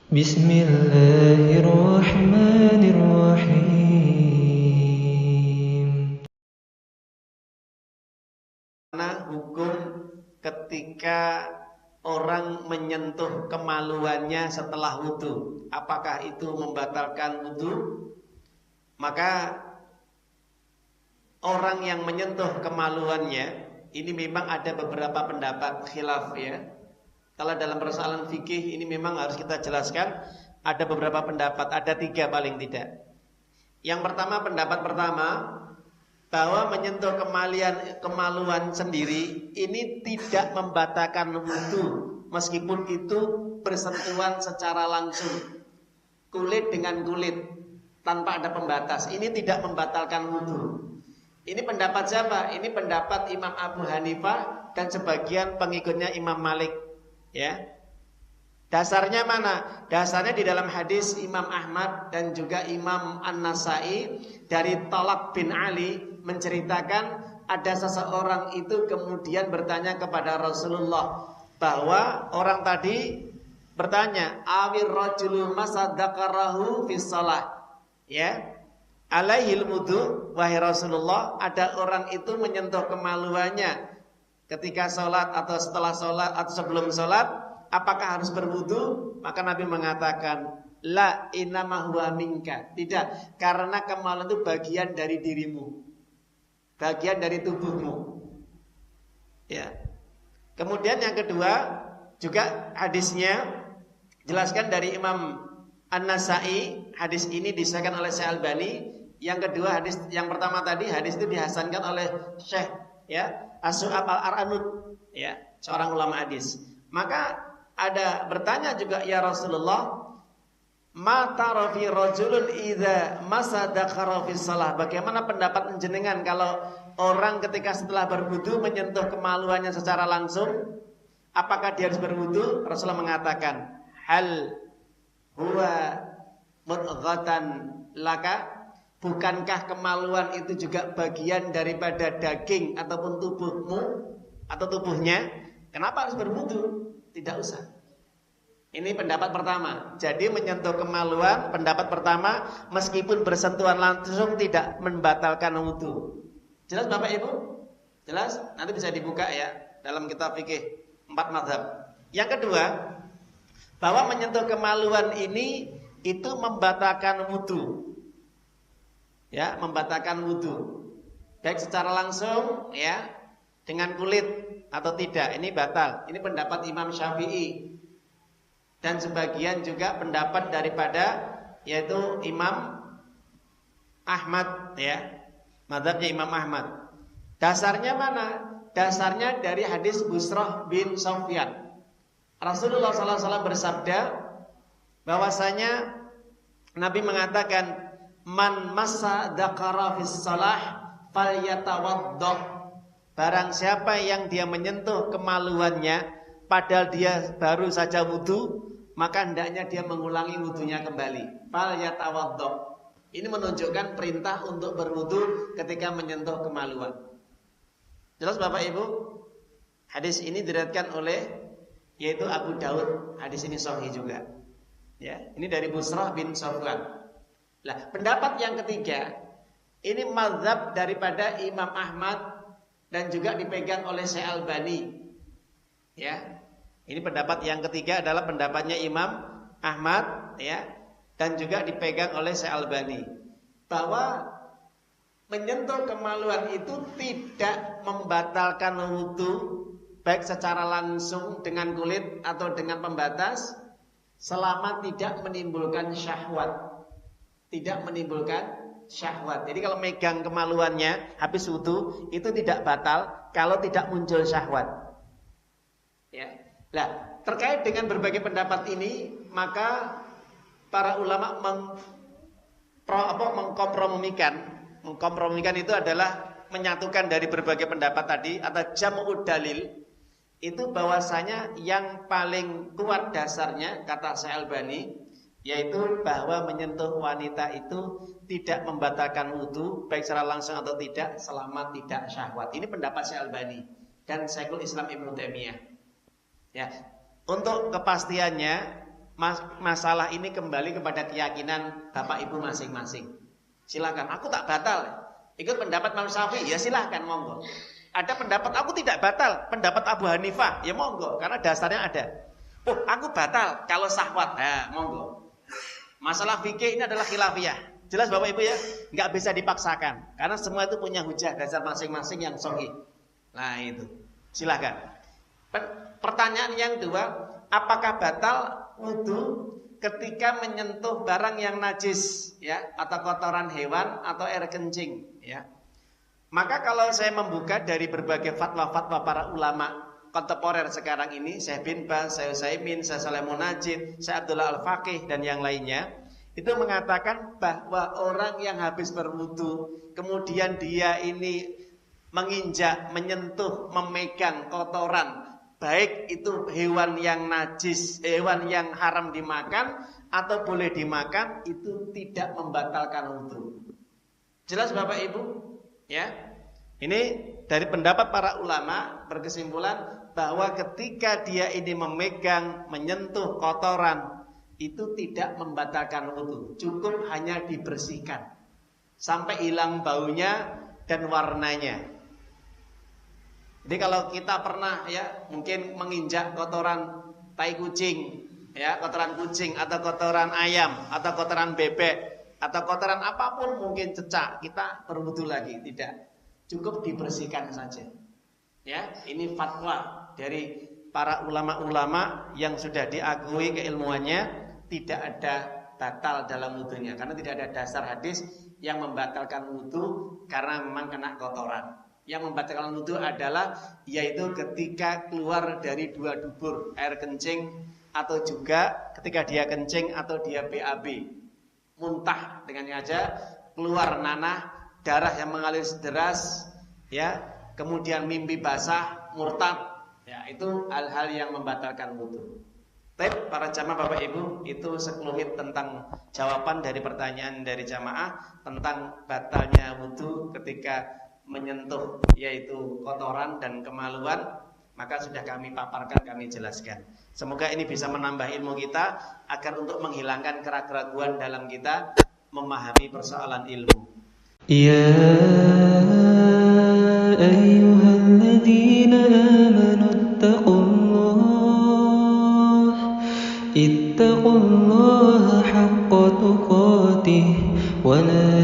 Bismillahirrahmanirrahim. Mana hukum ketika orang menyentuh kemaluannya setelah wudu? Apakah itu membatalkan wudu? Maka orang yang menyentuh kemaluannya ini memang ada beberapa pendapat khilaf ya. Kalau dalam persoalan fikih ini memang harus kita jelaskan ada beberapa pendapat, ada 3 paling tidak. Yang pertama, pendapat pertama bahwa menyentuh kemaluan sendiri ini tidak membatalkan wudu meskipun itu bersentuhan secara langsung kulit dengan kulit tanpa ada pembatas. Ini tidak membatalkan wudu. Ini pendapat siapa? Ini pendapat Imam Abu Hanifah dan sebagian pengikutnya Imam Malik. Ya, dasarnya mana? Dasarnya di dalam hadis Imam Ahmad dan juga Imam An-Nasai dari Talaq bin Ali menceritakan ada seseorang itu kemudian bertanya kepada Rasulullah bahwa orang tadi bertanya, awir rajulu masadakarahu fis shalah. Ya, alaihil wudu, wahai Rasulullah, ada orang itu menyentuh kemaluannya ketika sholat atau setelah sholat atau sebelum sholat, apakah harus berwudu? Maka Nabi mengatakan, la innama huwa minka. Tidak, karena kemaluan itu bagian dari dirimu, bagian dari tubuhmu. Ya. Kemudian yang kedua juga hadisnya jelaskan dari Imam An-Nasai. Hadis ini disahkan oleh Syekh Albani. Yang kedua hadis yang pertama tadi hadis itu dihasankan oleh Syekh ya As-Su'ab Al-Aranud ya, seorang ulama hadis. Maka ada bertanya juga, ya Rasulullah, ma tara fi rajulun idza masadakara fi shalah. Bagaimana pendapat jenengan kalau orang ketika setelah berwudu menyentuh kemaluannya secara langsung, apakah dia harus berwudu? Rasulullah mengatakan, hal huwa mudghatan laka. Bukankah kemaluan itu juga bagian daripada daging ataupun tubuhmu atau tubuhnya? Kenapa harus berwudu? Tidak usah. Ini pendapat pertama. Jadi menyentuh kemaluan, pendapat pertama, meskipun bersentuhan langsung tidak membatalkan wudu. Jelas Bapak Ibu? Jelas? Nanti bisa dibuka ya dalam kitab fikih 4 mazhab. Yang kedua, bahwa menyentuh kemaluan ini itu membatalkan wudu. Ya, membatalkan wudu. Baik secara langsung ya, dengan kulit atau tidak, ini batal. Ini pendapat Imam Syafi'i. Dan sebagian juga pendapat daripada yaitu Imam Ahmad ya. Mazhabnya Imam Ahmad. Dasarnya mana? Dasarnya dari hadis Busrah bin Sufyan. Rasulullah SAW bersabda bahwasanya Nabi mengatakan, man massa dzakara fis shalah falyatawaddah. Barang siapa yang dia menyentuh kemaluannya padahal dia baru saja wudu, maka hendaknya dia mengulangi wudunya kembali. Falyatawaddah. Ini menunjukkan perintah untuk berwudu ketika menyentuh kemaluan. Jelas Bapak Ibu? Hadis ini diriwayatkan oleh yaitu Abu Daud. Hadis ini sahih juga. Ya, ini dari Busrah bin Sufyan. Nah, pendapat yang ketiga ini mazhab daripada Imam Ahmad dan juga dipegang oleh Syekh Albani. Ya. Ini pendapat yang ketiga adalah pendapatnya Imam Ahmad ya, dan juga dipegang oleh Syekh Albani bahwa menyentuh kemaluan itu tidak membatalkan wudu baik secara langsung dengan kulit atau dengan pembatas selama tidak menimbulkan syahwat. Tidak menimbulkan syahwat. Jadi kalau megang kemaluannya habis wudu itu tidak batal kalau tidak muncul syahwat. Ya. Nah, terkait dengan berbagai pendapat ini, maka para ulama mengkompromikan itu adalah menyatukan dari berbagai pendapat tadi atau jam'ud dalil. Itu bahwasanya yang paling kuat dasarnya kata Syekh Albani yaitu bahwa menyentuh wanita itu tidak membatalkan wudu baik secara langsung atau tidak selama tidak syahwat. Ini pendapat Syekh Albani dan Syekhul Islam Ibnu Taimiyah. Ya. Untuk kepastiannya masalah ini kembali kepada keyakinan Bapak Ibu masing-masing. Silakan, aku tak batal. Ikut pendapat Imam Syafi'i, ya silakan, monggo. Ada pendapat aku tidak batal, pendapat Abu Hanifah, ya monggo, karena dasarnya ada. Oh, aku batal kalau syahwat, nah monggo. Masalah fikih ini adalah khilafiyah. Jelas Bapak Ibu ya, nggak bisa dipaksakan, karena semua itu punya hujah dasar masing-masing yang sahih. Nah itu, silakan. Pertanyaan yang kedua, apakah batal wudu ketika menyentuh barang yang najis, ya, atau kotoran hewan atau air kencing, ya? Maka kalau saya membuka dari berbagai fatwa-fatwa para ulama kontemporer sekarang ini, Syekh bin Baz, Syekh Utsaimin, Syekh Shalih Munajjid, Syekh Abdullah Al-Faqih dan yang lainnya, itu mengatakan bahwa orang yang habis berwudu kemudian dia ini menginjak, menyentuh, memegang kotoran, baik itu hewan yang najis, hewan yang haram dimakan atau boleh dimakan, itu tidak membatalkan wudu. Jelas Bapak Ibu? Ya. Ini dari pendapat para ulama berkesimpulan bahwa ketika dia ini memegang, menyentuh kotoran, itu tidak membatalkan wudu, cukup hanya dibersihkan sampai hilang baunya dan warnanya. Jadi kalau kita pernah ya mungkin menginjak kotoran tai kucing, ya kotoran kucing atau kotoran ayam atau kotoran bebek atau kotoran apapun mungkin cecak, kita berwudu lagi tidak, cukup dibersihkan saja. Ya, ini fatwa dari para ulama-ulama yang sudah diakui keilmuannya, tidak ada batal dalam wudunya karena tidak ada dasar hadis yang membatalkan wudu karena memang kena kotoran. Yang membatalkan wudu adalah yaitu ketika keluar dari dua dubur air kencing atau juga ketika dia kencing atau dia BAB, muntah dengannya aja, keluar nanah, darah yang mengalir deras, ya, kemudian mimpi basah, murtad, ya itu hal-hal yang membatalkan wudu. Baik para jamaah Bapak Ibu, itu sekelumit tentang jawaban dari pertanyaan dari jamaah tentang batalnya wudu ketika menyentuh yaitu kotoran dan kemaluan, maka sudah kami paparkan, kami jelaskan. Semoga ini bisa menambah ilmu kita agar untuk menghilangkan keraguan dalam kita memahami persoalan ilmu. Ya ayyuhalladzina amanu ittaqullaha haqqa tuqatih wa la